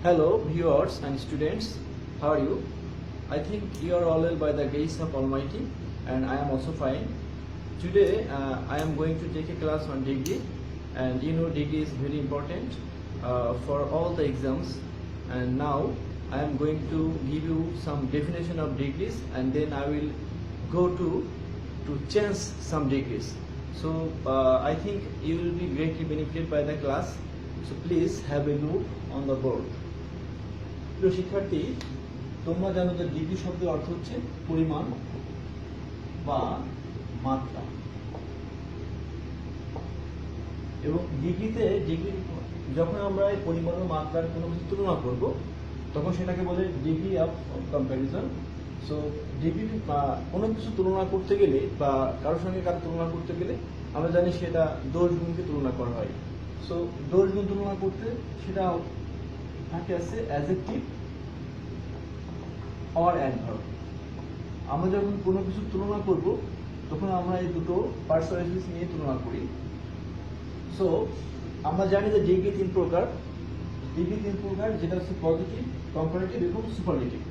Hello, viewers and students. How are you? I think you are all well by the grace of Almighty, and I am also fine. Today, I am going to take a class on degree, and you know degree is very important for all the exams. And now, I am going to give you some definition of degrees, and then I will go to change some degrees. So I think you will be greatly benefited by the class. So please have a look on the board. প্রিয় শিক্ষার্থী, তোমরা জানো যে degree শব্দের অর্থ হচ্ছে পরিমাণ বা মাত্রা, এবং ডিগ্রিতে যখন আমরা এই পরিমাণ ও মাত্রার কোনো কিছু তুলনা করব তখন সেটাকে বলে degree of comparison. So degree কোনো কিছু তুলনা করতে গেলে বা কারোর সঙ্গে কারো তুলনা করতে গেলে আমরা জানি সেটা দোষ গুণকে তুলনা করা হয়। সো দোষ গুণ তুলনা করতে সেটা থাকে আছে অ্যাডজেক্টিভ অর অ্যাডভার্ব। আমরা যখন কোনো কিছু তুলনা করব তখন আমরা এই দুটো পার্সোনালিটিস নিয়ে তুলনা করি। সো আমরা জানি যে ডিগ্রি তিন প্রকার, যেটা হচ্ছে পজিটিভ, কম্পারেটিভ এবং সুপারলেটিভ।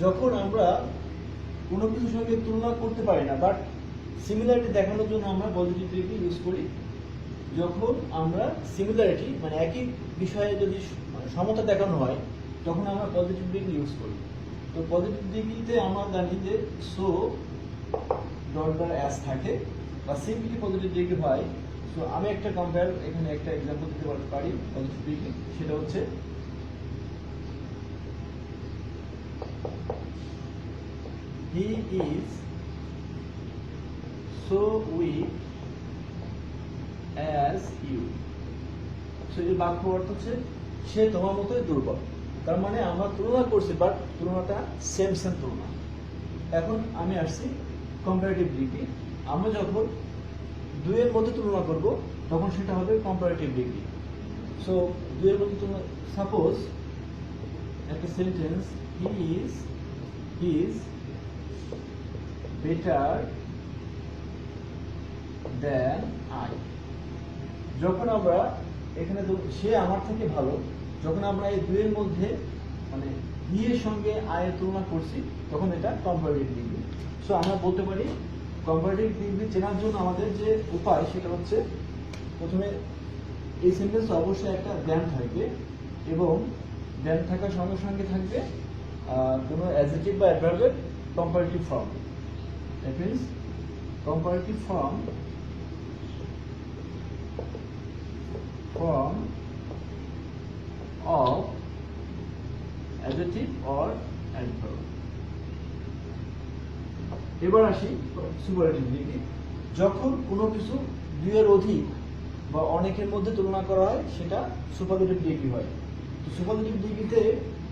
যখন আমরা কোনো কিছুর সঙ্গে তুলনা করতে পারি না বাট সিমিলারিটি দেখানোর জন্য আমরা পজিটিভ ডিগ্রি ইউজ করি। যখন আমরা সিমিলারিটি মানে একই বিষয়ে যদি সমতা দেখানো হয় তখন আমরা পজিটিভ ডিগ্রি ইউজ করি। তো পজিটিভ ডিগ্রিতে আমরা জানি যে সো ডট দ্বারা অ্যাস থাকে বা সিম্পলি পজিটিভ ডিগ্রি হয়। সো আমি একটা কম্পেয়ার এখানে একটা এক্সাম্পল দিতে পারি পজিটিভ ডিগ্রি, সেটা হচ্ছে he is so weak as you. So এই বাক্য অর্থ হচ্ছে সে তোমার মতোই দুর্বল। তার মানে আমরা তুলনা করছি বাট তুলনাটা সেম তুলনা। এখন আমি আসছি কম্পারেটিভ ডিগ্রি। আমরা যখন দুইয়ের মধ্যে তুলনা করব তখন সেটা হবে কম্পারেটিভ ডিগ্রি। সো দুইয়ের মধ্যে তুলনা, সাপোজ একটা sentence, he is better than I. যখন আমরা এখানে সে আমার থেকে ভালো, যখন আমরা এই দুইয়ের মধ্যে মানে হি এর সঙ্গে আয়ের তুলনা করছি তখন এটা কম্পারেটিভ ডিগ্রি। সো আমরা বলতে পারি কম্পারেটিভ ডিগ্রি চেনার জন্য আমাদের যে উপায় সেটা হচ্ছে প্রথমে এই সেন্টেন্স অবশ্যই একটা দ্যান থাকবে, এবং দ্যান থাকার সঙ্গে সঙ্গে থাকবে কোনো অ্যাডজেক্টিভ বা অ্যাডভার্বের comparative form. That means comparative form of adjective or adverb. এবার আসি সুপারলেটিভ ডিগ্রি। যখন কোনো কিছু দুইয়ের অধিক বা অনেকের মধ্যে তুলনা করা হয় সেটা সুপারলেটিভ ডিগ্রি হয়। তো সুপারলেটিভ ডিগ্রিতে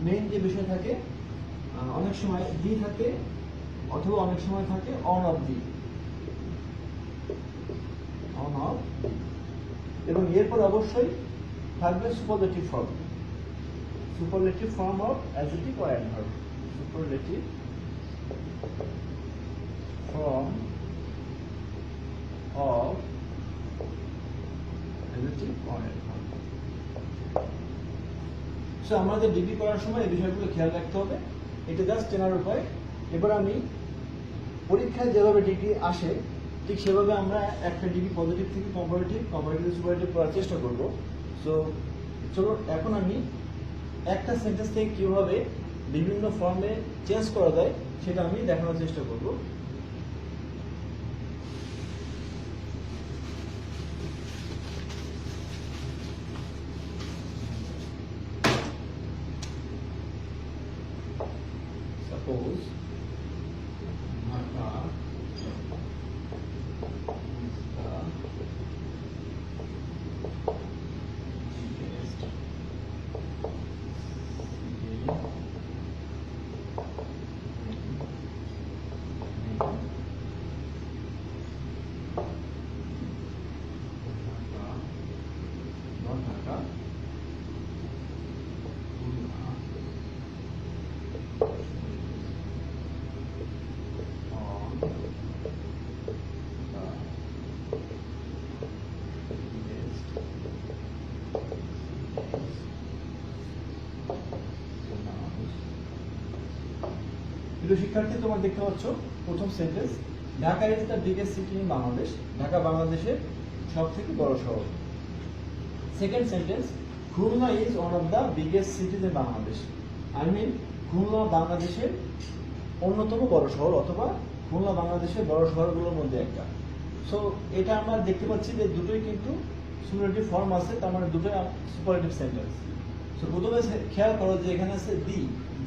মেইন যে বিষয় থাকে, অনেক সময় দি থাকে অথবা অনেক সময় থাকে অন অফ দি, এবং এরপর অবশ্যই থাকবে superlative form of adjective or adverb. Superlative form of adjective or adverb. So আমাদের ডিগ্রি করার সময় এই বিষয়গুলো খেয়াল রাখতে হবে। এটা জাস্ট চেনার উপায়। এবার আমি পরীক্ষায় যেভাবে ডিগ্রি আসে ঠিক সেভাবে আমরা একটা ডিগ্রি পজিটিভ থেকে কম্পারেটিভ সুপারলেটিভ করার চেষ্টা করব। সো চলো এখন আমি একটা সেন্টেন্স থেকে কিভাবে বিভিন্ন ফর্মে চেঞ্জ করা যায় সেটা আমি দেখানোর চেষ্টা করব। সাপোজ ঢাকা প্রিয় শিক্ষার্থী, তোমরা দেখতে পাচ্ছ প্রথম sentence, Dhaka is the biggest city in Bangladesh. Dhaka বাংলাদেশের সব থেকে বড় শহর। Second sentence, Khulna is one of the biggest cities in Bangladesh. I mean Khulna বাংলাদেশের অন্যতম বড় শহর, অথবা খুলনা বাংলাদেশের বড় শহরগুলোর মধ্যে একটা। সো এটা আমরা দেখতে পাচ্ছি যে দুটোই কিন্তু সুপারলেটিভ ফর্ম আছে, তার মানে দুটোই সুপারলেটিভ সেন্টেন্স। সো প্রথমে খেয়াল করো যে এখানে আছে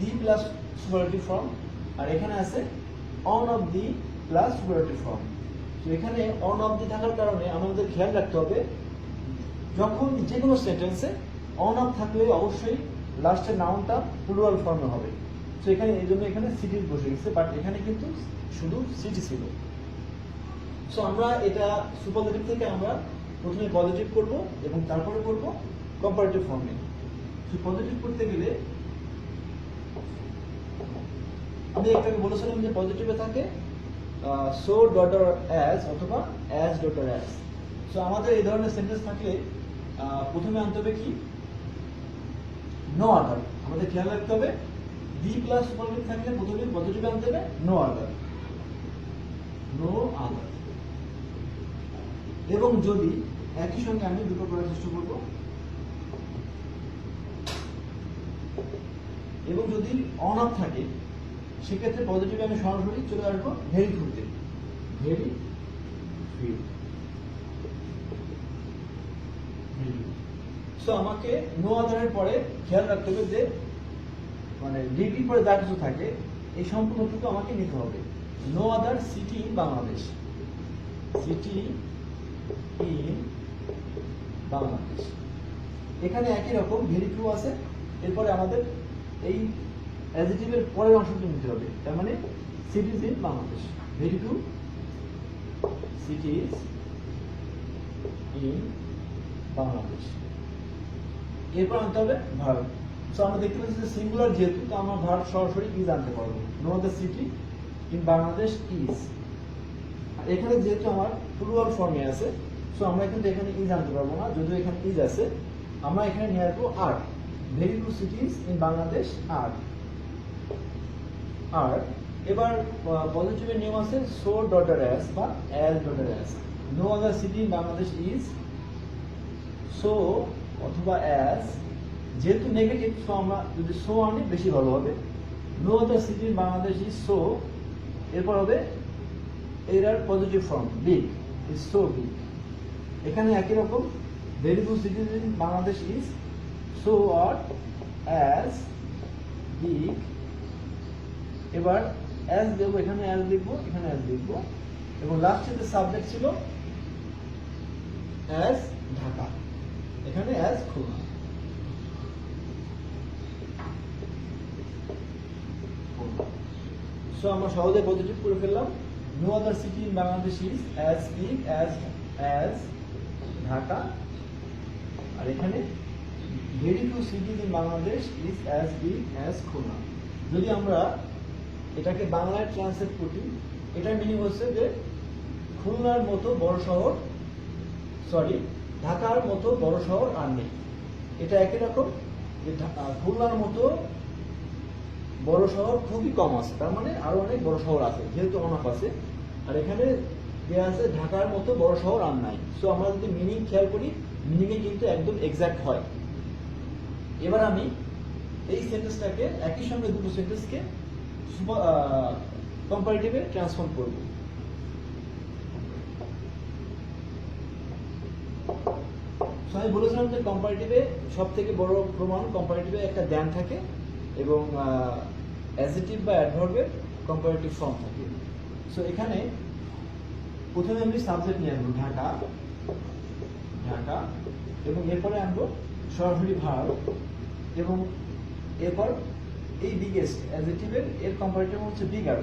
দি প্লাস সুপারলেটিভ ফর্ম, আর এখানে আছে on of the plus superlative form. তো এখানে অন অফ দি থাকার কারণে আমাদের খেয়াল রাখতে হবে, যখন যে কোনো সেন্টেন্সে অন অফ থাকলে অবশ্যই লাস্টের নাউনটা প্লুরাল ফর্মে হবে। তো এখানে এই জন্য এখানে সিটিজ বসে গেছে, বাট এখানে কিন্তু শুধু সিটি ছিল। সো আমরা এটা সুপারলেটিভ থেকে আমরা প্রথমে পজিটিভ করব এবং তারপরে করব কম্পারেটিভ ফর্মে। সো পজিটিভ করতে গেলে আমি একটাকে বলেছিলাম যে পজিটিভে থাকে সো ডটার অ্যাজ অথবা অ্যাজ ডটার অ্যাজ। সো আমাদের এই ধরনের সেন্টেন্স থাকলে প্রথমে আনতে হবে কি, নো আদার। আমাদের খেয়াল রাখতে হবে দি প্লাস সুপারলেটিভ থাকলে প্রথমে পজিটিভে আনতে হবে নো আদার, নো আদার। এবং যদি একই সঙ্গে আমি দুটো করার চেষ্টা করব, এবং যদি অন অফ থাকে সেক্ষেত্রে পজিটিভে আমি সরাসরি চলে আসবো ভেরি ফ্রুতে, ভেরি ফ্রি। সো আমাকে নো আদারের পরে খেয়াল রাখতে হবে যে মানে ডিগ্রির পরে যা কিছু থাকে এই সম্পূর্ণটুকু আমাকে নিতে হবে। No other city in Bangladesh, city in Bangladesh. এখানে একই রকম ভেরি ট্রু আছে, এরপরে আমাদের এই অ্যাডজেক্টিভের পরের অংশটি নিতে হবে, তার মানে সিটিজ in Bangladesh, very true সিটিজ in Bangladesh. এরপর আনতে হবে ভার্ব। সো আমরা দেখতে পাচ্ছি যে সিঙ্গুলার যেহেতু, তো আমরা ভার্ব সরাসরি ইজ আনতে পারবো, no other city in Bangladesh is. এখানে যেহেতু আমার প্লুরাল ফর্মে আছে, সো আমরা কিন্তু এখানে ইজ আনতে পারবো না, যদিও এখানে ইজ আছে। আমরা এখানে নিয়ে আসবো আর, very two cities in Bangladesh আর। আর এবার পজিটিভের নিয়ম আছে সো ডটার অ্যাজ বা অ্যাজ ডটার as. No other city in Bangladesh is, so অথবা অ্যাজ। যেহেতু নেগেটিভ, সো আমরা যদি সো আনি বেশি ভালো হবে। No other city in Bangladesh is so, এরপর হবে এর positive form big, is so big. এখানে একই রকম very two cities in Bangladesh is, so আর অ্যাজ বিগ। এবার অ্যাজ দেবো, এখানে অ্যাজ লিখবো, এখানে অ্যাজ লিখবো, এবং লাস্টে যে সাবজেক্ট ছিল অ্যাজ ঢাকা, এখানে অ্যাজ খুলনা। সো আমরা সহজে পজিটিভ করে ফেললাম। No other city in Bangladesh is as big as Dhaka, আর এখানে very two cities in Bangladesh is as big as Khulna. যদি আমরা এটাকে বাংলায় ট্রান্সলেট করি, এটার মিনিং হচ্ছে যে খুলনার মতো বড় শহর, সরি ঢাকার মতো বড় শহর আর নেই। এটা একই রকম যে খুলনার মতো বড় শহর খুবই কম আছে, তার মানে আরো অনেক বড় শহর আছে, যেহেতু অনাফ আছে। আর এখানে দেওয়া আছে ঢাকার মতো বড় শহর আর নাই। সো আমরা যদি মিনিং খেয়াল করি, মিনিংয়ে কিন্তু একদম এক্সাক্ট হয়। এবার আমি এই সেন্টেন্সটাকে একই সঙ্গে দুটো সেন্টেন্সকে কম্পারেটিভে ট্রান্সফর্ম করব। আমি বলেছিলাম যে কম্পারেটিভে সব থেকে বড় প্রমাণ, কম্পারেটিভে একটা দ্যান থাকে এবং অ্যাডজেক্টিভ বা অ্যাডভার্বের কম্পারেটিভ ফর্ম থাকে। সো এখানে প্রথমে আমি সাবজেক্ট নিয়ে আনবো ঢাকা, ঢাকা, এবং এরপরে আনবো সরাসরি ভার্ব, এবং এরপর এই বিগেস্ট অ্যাডজেক্টিভের এর কম্পারেটিভ হচ্ছে bigger,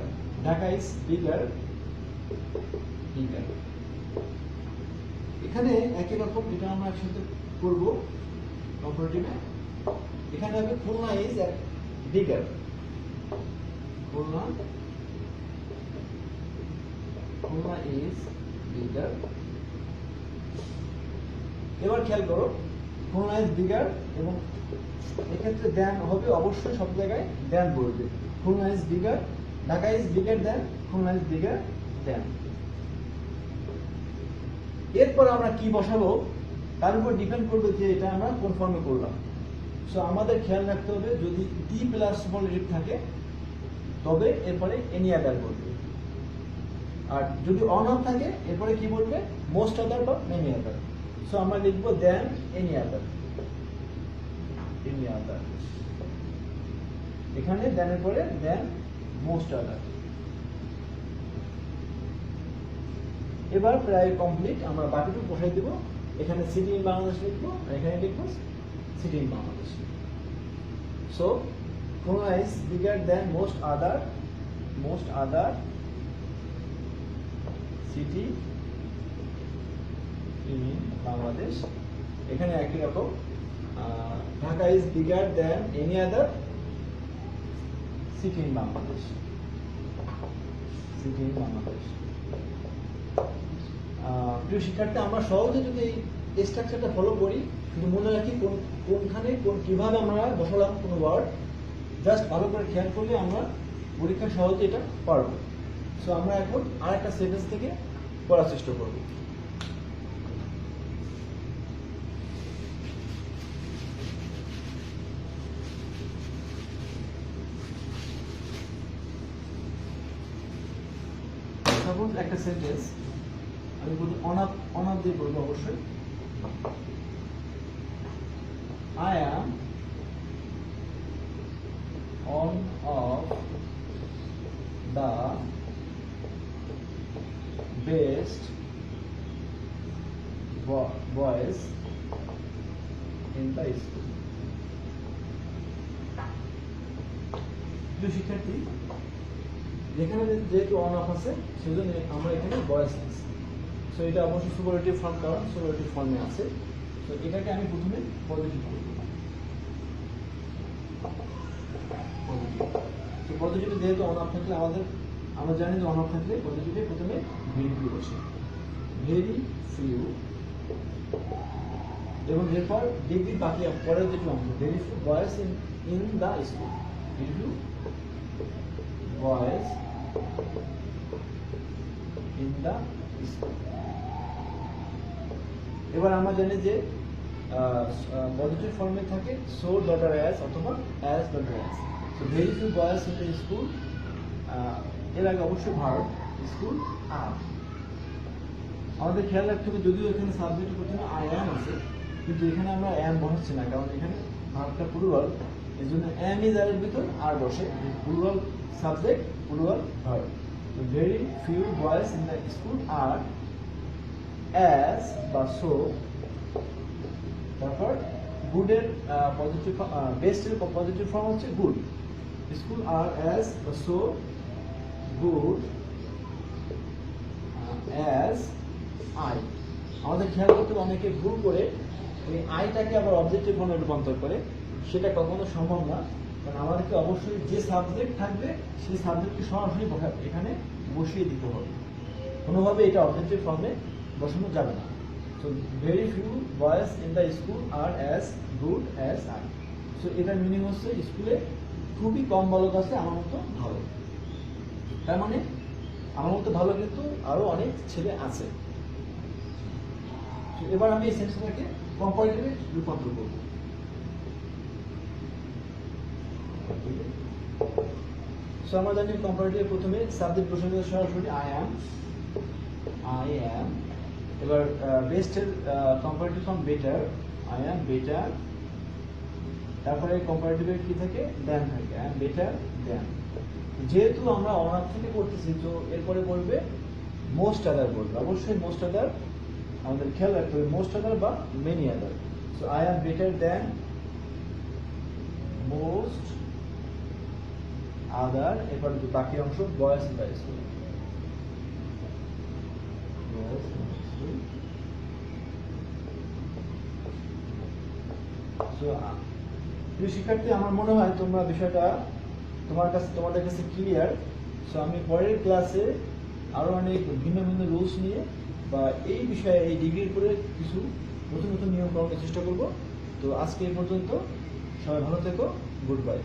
Dhaka is bigger, bigger. এখানে একই রকম এটা আমরা একসাথে করব কম্পারেটিভে। এখানে হবে Khulna is bigger, Khulna is bigger. এবার খেয়াল করো, খুলনা ইজ বিগার, এবং এক্ষেত্রে দেন হবে অবশ্যই সব জায়গায় দেন বলবে। Khulna is bigger Dhaka is bigger then, Khulna is bigger দেন। এরপর আমরা কি বসাবো তার উপর ডিপেন্ড করবে যে এটা আমরা কোন ফর্মে করলাম। সো আমাদের খেয়াল রাখতে হবে যদি ডি প্লাস সুপারলেটিভ থাকে তবে এরপরে এনি আদার বলবে, আর যদি অন অফ থাকে এরপরে কি বলবে মোস্ট আদার বা মেনি আদার। সো আমরা লিখবো than any other, any other. এখানে দেনের পরে দেন মোস্ট আদার। এবার প্রায় কমপ্লিট, আমরা বাকিটুকু বসাই দেবো। এখানে সিটি ইন বাংলাদেশ লিখবো, আর এখানে লিখবো city in Bangladesh. So Khulna is bigger then most other city in Bangladesh. এখানে একই রকম Dhaka is bigger than any other city in Bangladesh, city in Bangladesh. প্রিয় শিক্ষার্থী, আমরা সহজে যদি এই স্ট্রাকচারটা ফলো করি, কিন্তু মনে রাখি কোনখানে কিভাবে আমরা বসালাম কোনো ওয়ার্ড, জাস্ট ভালো করে খেয়াল করলে আমরা পরীক্ষা সহজে এটা পারবো। সো আমরা এখন আরেকটা সেন্টেন্স থেকে পড়ার চেষ্টা করব। সাপোজ একটা সেন্টেন্স আমি বলি অন অফ দিয়ে বলবো অবশ্যই। I am on of the best boys in the school. শিক্ষার্থী, যেখানে যেহেতু অন অফ আছে সেজন্য আমরা এখানে বয়েস আছে। সো এটা অবশ্যই সুপারলেটিভ ফর্ম, কারণ সুপারলেটিভ ফর্মে আছে। তো এটাকে আমি প্রথমে পজিটিভ করব। তো পজিটিভে যেহেতু অন অফ থাকলে আমরা জানি যে অন অফ থাকলে পজিটিভে প্রথমে ভেরি ফিউ বসে, ভেরি ফিউ, এবং এরপর ডিগ্রি বাকি পরের যেটু অংশ very few boys in the school, very few boys in the school. এবার আমরা জানি যে পজিটিভ ফর্মে থাকে সো ডটার অ্যাজ অথবা অ্যাজ ডটার as. So very few boys in the school, এর আগে অবশ্যই ভার্ব স্কুল আর। আমাদের খেয়াল রাখতে হবে যদিও এখানে সাবজেক্টের প্রথমে আই অ্যাম আছে, কিন্তু এখানে আমরা অ্যাম বসাচ্ছি না, কারণ এখানে ভার্বটা প্লুরাল, এর জন্য অ্যাম ইজ আর এর ভিতর আর বসে, প্লুরাল সাবজেক্ট প্লুরাল ভার্ব। তো very few boys in the school are as বা সো। তারপর গুডের পজিটিভ বেস্টের পজিটিভ ফর্ম হচ্ছে গুড, স্কুল আর অ্যাজ বা সো গুড অ্যাজ আই। আমাদের খেয়াল করতে অনেকে ভুল করে এই আইটাকে আবার অবজেক্টিভ ফর্মে রূপান্তর করে, সেটা কখনো সম্ভব না। কারণ আমাদেরকে অবশ্যই যে সাবজেক্ট থাকবে সেই সাবজেক্টকে সরাসরি এখানে বসিয়ে দিতে হবে, কোনোভাবে এটা অবজেক্টিভ ফর্মে বসানো যাবে না। So very few boys in the school are as good as I. So এটার মিনিং হচ্ছে স্কুলে খুবই কম বালক আছে আমার মতো ভালো। তার মানে আমার মতো ভালো কিন্তু আরো অনেক ছেলে আছে। এবার আমি এই সেন্টেন্সটাকে কম্পারেটিভে রূপান্তর করব। সো আমরা জানি কম্পারেটিভে প্রথমে সাবজেক্ট বসানো সরাসরি আই অ্যাম। এবার বেস্টের comparative form better, I am better. তারপরে কম্পারেটিভে কি থাকে দেন থাকে, আই অ্যাম বেটার দেন। যেহেতু আমরা অনার থেকে করতেছি তো এরপরে বলবে মোস্ট আদার বলবে, অবশ্যই মোস্ট আদার আমাদের খেয়াল রাখতে হবে, মোস্ট আদার বা many other. So I am better then most other. এরপর বাকি অংশ বয়েজ ইন দ্য স্কুল, প্রিয় শিক্ষার্থী, আমার মনে হয় তোমরা বিষয়টা তোমাদের কাছে ক্লিয়ার। সো আমি পরের ক্লাসে আরো অনেক ভিন্ন ভিন্ন রুলস নিয়ে বা এই বিষয়ে এই ডিগ্রির উপরে কিছু নতুন নতুন নিয়ম করানোর চেষ্টা করব। তো আজকে এই পর্যন্ত, সবাই ভালো থেকো, গুড বাই।